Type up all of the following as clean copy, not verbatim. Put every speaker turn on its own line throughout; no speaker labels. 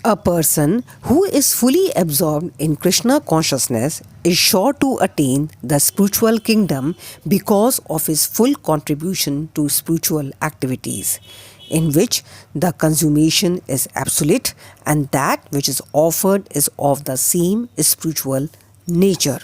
A person who is fully absorbed in Krishna consciousness is sure to attain the spiritual kingdom because of his full contribution to spiritual activities, in which the consummation is absolute and that which is offered is of the same spiritual nature.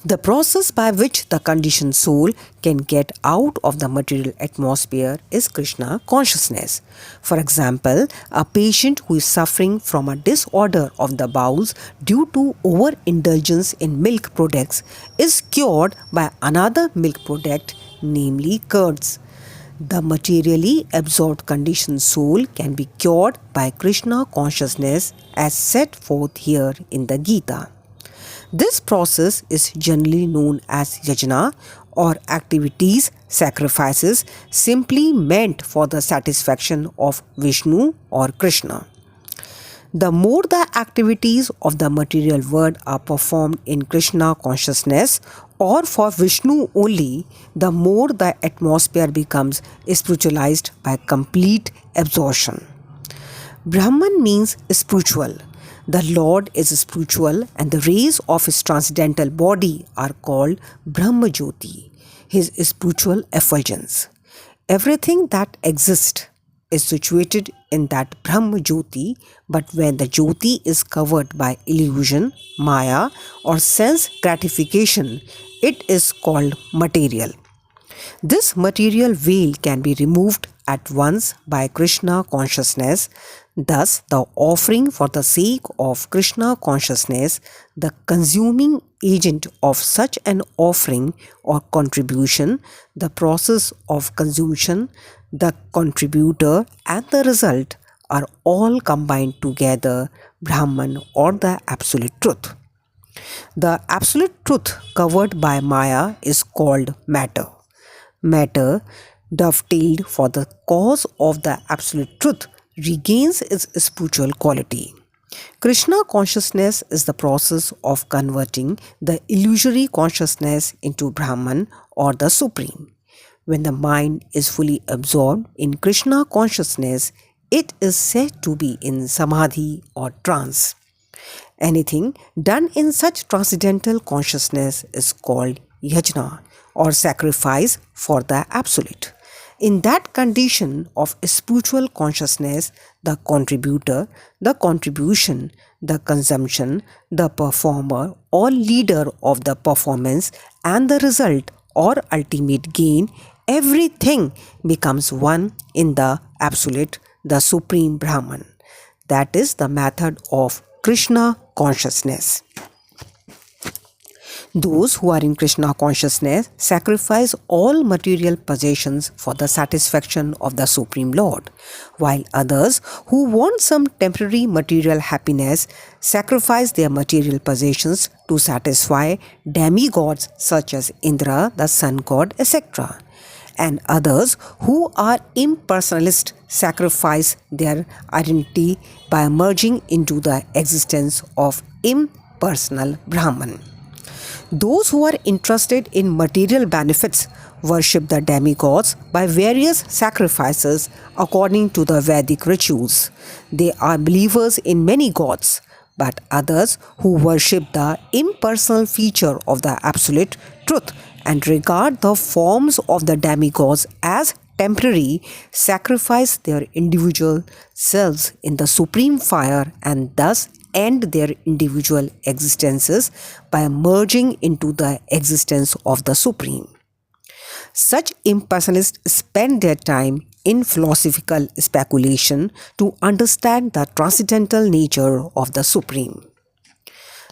The process by which the conditioned soul can get out of the material atmosphere is Krishna consciousness. For example, a patient who is suffering from a disorder of the bowels due to overindulgence in milk products is cured by another milk product, namely curds. The materially absorbed conditioned soul can be cured by Krishna consciousness as set forth here in the Gita. This process is generally known as yajna or activities, sacrifices simply meant for the satisfaction of Vishnu or Krishna. The more the activities of the material world are performed in Krishna consciousness or for Vishnu only, the more the atmosphere becomes spiritualized by complete absorption. Brahman means spiritual. The Lord is spiritual and the rays of his transcendental body are called Brahma Jyoti, his spiritual effulgence. Everything that exists is situated in that Brahma Jyoti, but when the Jyoti is covered by illusion, Maya or sense gratification, it is called material. This material veil can be removed at once by Krishna consciousness. Thus, the offering for the sake of Krishna consciousness, the consuming agent of such an offering or contribution, the process of consumption, the contributor, and the result are all combined together, Brahman or the Absolute Truth. The Absolute Truth covered by Maya is called matter. Matter, dovetailed for the cause of the Absolute Truth, regains its spiritual quality. Krishna consciousness is the process of converting the illusory consciousness into Brahman or the Supreme. When the mind is fully absorbed in Krishna consciousness, it is said to be in samadhi or trance. Anything done in such transcendental consciousness is called yajna or sacrifice for the Absolute. In that condition of spiritual consciousness, the contributor, the contribution, the consumption, the performer or leader of the performance and the result or ultimate gain, everything becomes one in the Absolute, the Supreme Brahman. That is the method of Krishna consciousness. Those who are in Krishna consciousness sacrifice all material possessions for the satisfaction of the Supreme Lord, while others who want some temporary material happiness sacrifice their material possessions to satisfy demigods such as Indra, the sun god, etc. And others who are impersonalist sacrifice their identity by merging into the existence of impersonal Brahman. Those who are interested in material benefits worship the demigods by various sacrifices according to the Vedic rituals. They are believers in many gods, but others who worship the impersonal feature of the Absolute Truth and regard the forms of the demigods as temporary sacrifice their individual selves in the supreme fire and thus end their individual existences by merging into the existence of the Supreme. Such impersonalists spend their time in philosophical speculation to understand the transcendental nature of the Supreme.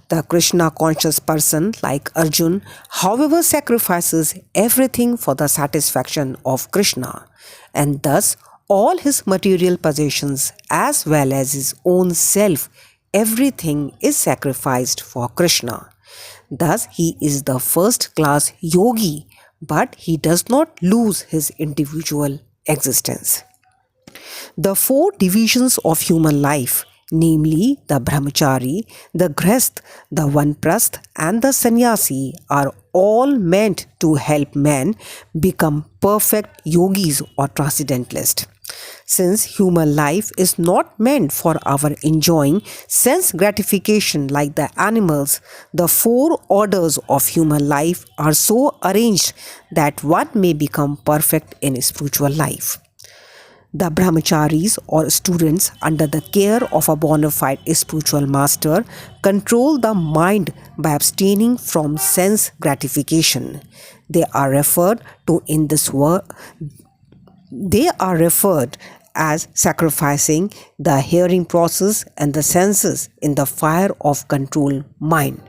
The Krishna conscious person like Arjun, however, sacrifices everything for the satisfaction of Krishna, and thus all his material possessions as well as his own self, everything is sacrificed for Krishna. Thus he is the first class yogi, but he does not lose his individual existence. The four divisions of human life, namely the brahmachari, the grihasth, the vanprasth and the sannyasi, are all meant to help men become perfect yogis or transcendentalists. Since human life is not meant for our enjoying sense gratification like the animals, the four orders of human life are so arranged that one may become perfect in spiritual life. The brahmacharis or students under the care of a bona fide spiritual master control the mind by abstaining from sense gratification. They are referred to in this word they are referred as sacrificing the hearing process and the senses in the fire of controlled mind.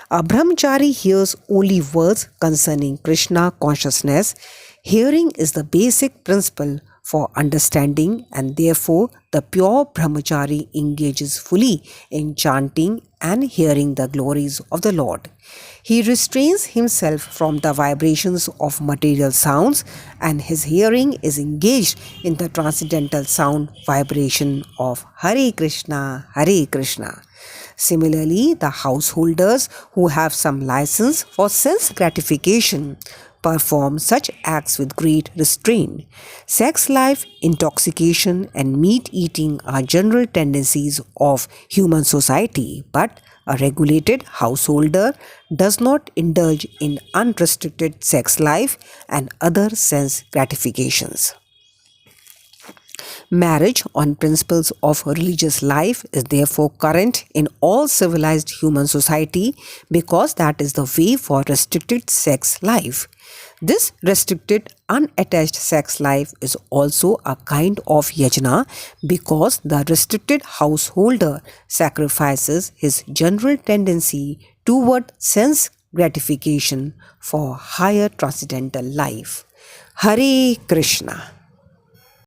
A brahmachari hears only words concerning Krishna consciousness. Hearing is the basic principle for understanding, and therefore the pure brahmachari engages fully in chanting and hearing the glories of the Lord. He restrains himself from the vibrations of material sounds, and his hearing is engaged in the transcendental sound vibration of Hare Krishna, Hare Krishna. Similarly, the householders who have some license for sense gratification perform such acts with great restraint. Sex life, intoxication, and meat eating are general tendencies of human society, but a regulated householder does not indulge in unrestricted sex life and other sense gratifications. Marriage on principles of religious life is therefore current in all civilized human society because that is the way for restricted sex life. This restricted unattached sex life is also a kind of yajna because the restricted householder sacrifices his general tendency toward sense gratification for higher transcendental life. Hare Krishna.